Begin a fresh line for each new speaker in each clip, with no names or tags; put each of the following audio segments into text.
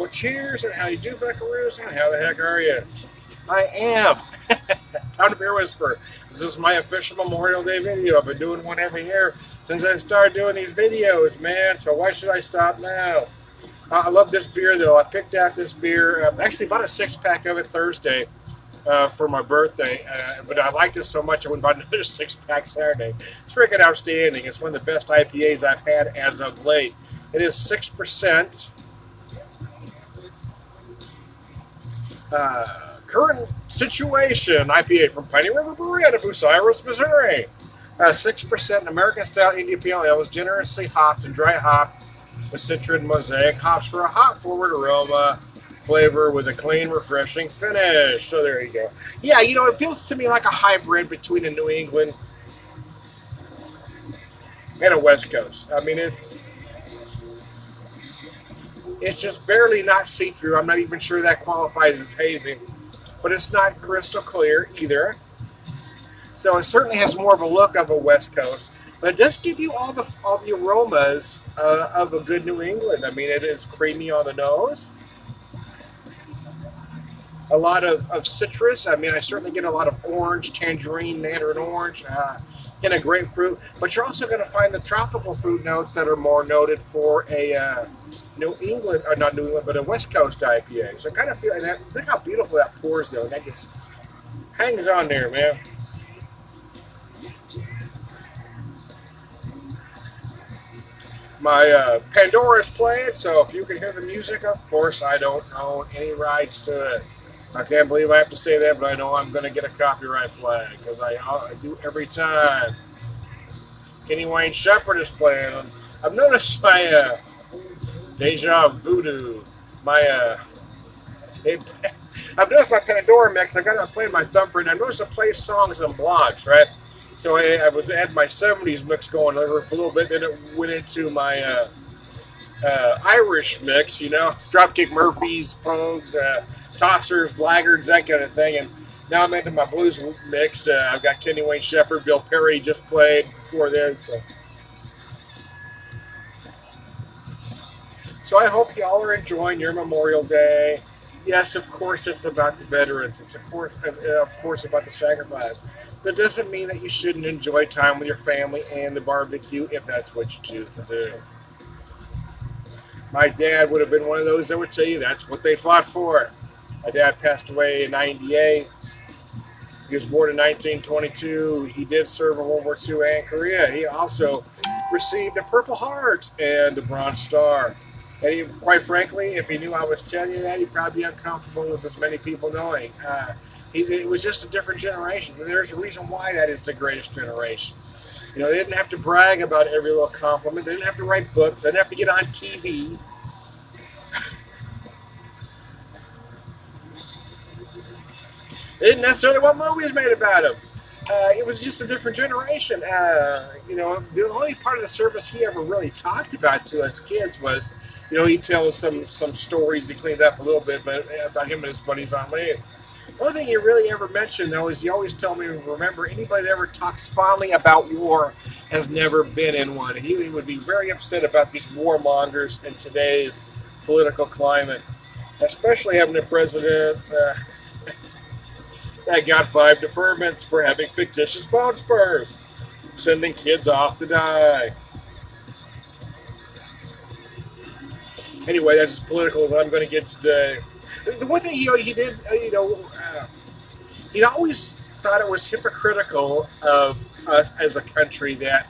Well, cheers, and how you do, buckaroos, and how the heck are you? I am. Time to Beer Whisper. This is my official Memorial Day video. I've been doing one every year since I started doing these videos, man. So why should I stop now? I love this beer, though. I picked out this beer. Actually, bought a six-pack of it Thursday for my birthday. But I liked it so much, I went and bought another six-pack Saturday. It's freaking outstanding. It's one of the best IPAs I've had as of late. It is 6%. Current situation IPA from Piney River Brewery out of Bucyrus, Missouri. 6% American style India Pale Ale is generously hopped and dry hopped with citron mosaic hops for a hop forward aroma flavor with a clean, refreshing finish. So there you go. Yeah, you know, it feels to me like a hybrid between a New England and a West Coast. I mean, it's just barely not see-through. I'm not even sure that qualifies as hazy. But it's not crystal clear either. So it certainly has more of a look of a West Coast. But it does give you all the aromas of a good New England. I mean, it is creamy on the nose. A lot of citrus. I mean, I certainly get a lot of orange, tangerine, mandarin orange, and a grapefruit. But you're also going to find the tropical fruit notes that are more noted for a New England, or not New England, but a West Coast IPA. So I kind of feel, and look how beautiful that pours, though. And that just hangs on there, man. My Pandora's playing, so if you can hear the music, of course, I don't own any rights to it. I can't believe I have to say that, but I know I'm going to get a copyright flag, because I do every time. Kenny Wayne Shepherd is playing. I've noticed my Deja Voodoo. I've noticed my Pandora mix. I'm playing my thumbprint. I noticed I play songs and blogs, right? So I was at my 70s mix going over for a little bit. Then it went into my Irish mix, you know, Dropkick Murphys, Pogues, Tossers, Blackguards, that kind of thing. And now I'm into my blues mix. I've got Kenny Wayne Shepherd, Bill Perry just played before this. So I hope y'all are enjoying your Memorial Day. Yes, of course, it's about the veterans. It's of course about the sacrifice. But it doesn't mean that you shouldn't enjoy time with your family and the barbecue if that's what you choose to do. My dad would have been one of those that would tell you that's what they fought for. My dad passed away in '98. He was born in 1922. He did serve in World War II and Korea. He also received a Purple Heart and a Bronze Star. And he, quite frankly, if he knew I was telling you that, he'd probably be uncomfortable with as many people knowing. It was just a different generation. And there's a reason why that is the greatest generation. You know, they didn't have to brag about every little compliment. They didn't have to write books. They didn't have to get on TV. They didn't necessarily want movies made about him. It was just a different generation. You know, the only part of the service he ever really talked about to us kids was, you know, he'd tell us some stories. He cleaned up a little bit about him and his buddies on land. The only thing he really ever mentioned, though, is he always told me, remember, anybody that ever talks fondly about war has never been in one. He would be very upset about these warmongers in today's political climate, especially having a president that got 5 deferments for having fictitious bone spurs, sending kids off to die. Anyway, that's as political as I'm going to get today. The one thing he did, he always thought it was hypocritical of us as a country that,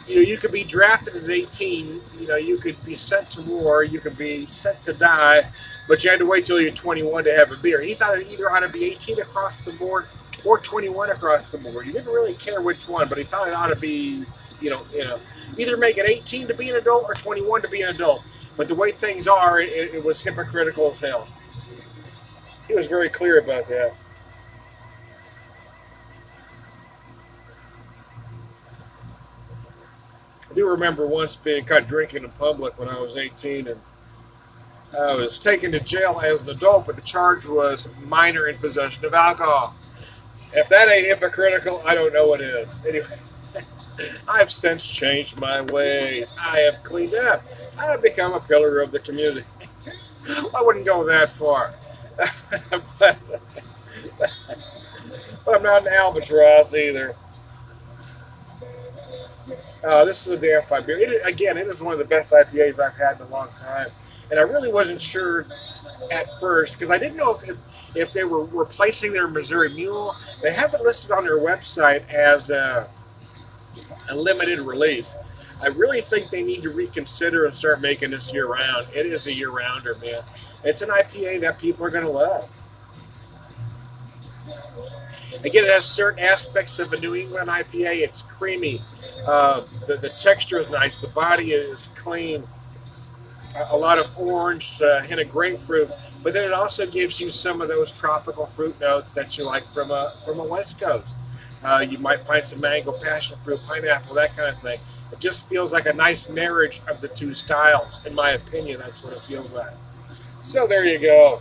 you know, you could be drafted at 18, you know, you could be sent to war, you could be sent to die, but you had to wait till you're 21 to have a beer. He thought it either ought to be 18 across the board or 21 across the board. He didn't really care which one, but he thought it ought to be, either make it 18 to be an adult or 21 to be an adult. But the way things are, it was hypocritical as hell. He was very clear about that. I do remember once being caught drinking in public when I was 18, and I was taken to jail as an adult, but the charge was minor in possession of alcohol. If that ain't hypocritical, I don't know what is. Anyway, I've since changed my ways. I have cleaned up. I have become a pillar of the community. I wouldn't go that far. but, but I'm not an albatross either. This is a damn fine beer. Again, it is one of the best IPAs I've had in a long time. And I really wasn't sure at first because I didn't know if they were replacing their Missouri Mule. They have it listed on their website as a limited release. I really think they need to reconsider and start making this year round. It is a year rounder, man. It's an IPA that people are going to love. Again, it has certain aspects of a New England IPA. It's creamy. The texture is nice. The body is clean. A lot of orange, hint of grapefruit. But then it also gives you some of those tropical fruit notes that you like from a West Coast. You might find some mango, passion fruit, pineapple, that kind of thing. It just feels like a nice marriage of the two styles. In my opinion, that's what it feels like. So there you go.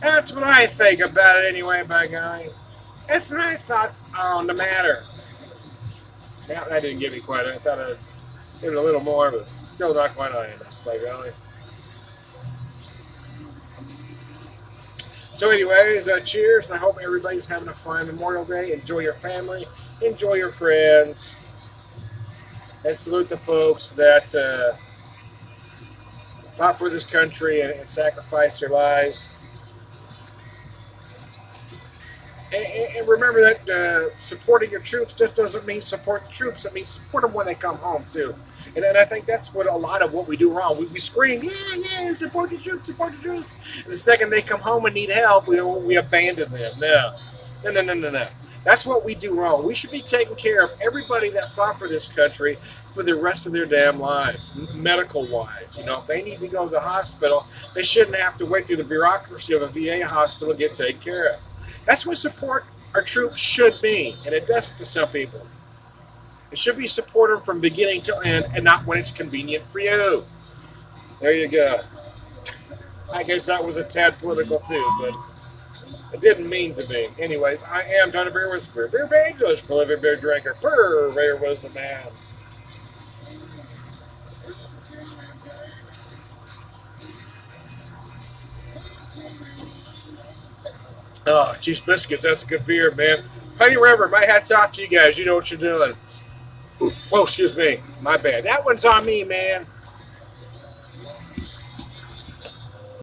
That's what I think about it anyway, by golly. That's my thoughts on the matter. Yeah, that didn't give me quite. I thought I'd give it a little more, but still not quite on it. That's by golly. So anyways, cheers. I hope everybody's having a fine Memorial Day. Enjoy your family. Enjoy your friends. And salute the folks that fought for this country and sacrificed their lives. And remember that supporting your troops just doesn't mean support the troops. It means support them when they come home, too. And I think that's what a lot of what we do wrong. We scream, yeah, support the troops, support the troops. And the second they come home and need help, we abandon them. No. That's what we do wrong. We should be taking care of everybody that fought for this country for the rest of their damn lives, medical-wise. You know, if they need to go to the hospital, they shouldn't have to wait through the bureaucracy of a VA hospital to get taken care of. That's what support our troops should be, and it doesn't to some people. It should be supported from beginning to end and not when it's convenient for you. There you go. I guess that was a tad political too, but it didn't mean to be. Anyways, I am Donna Beer Whisperer, Beer Evangelist, prolific beer drinker, purveyor wisdom man. Oh, Cheese Biscuits, that's a good beer, man. Piney River, my hat's off to you guys. You know what you're doing. Whoa, excuse me. My bad. That one's on me, man.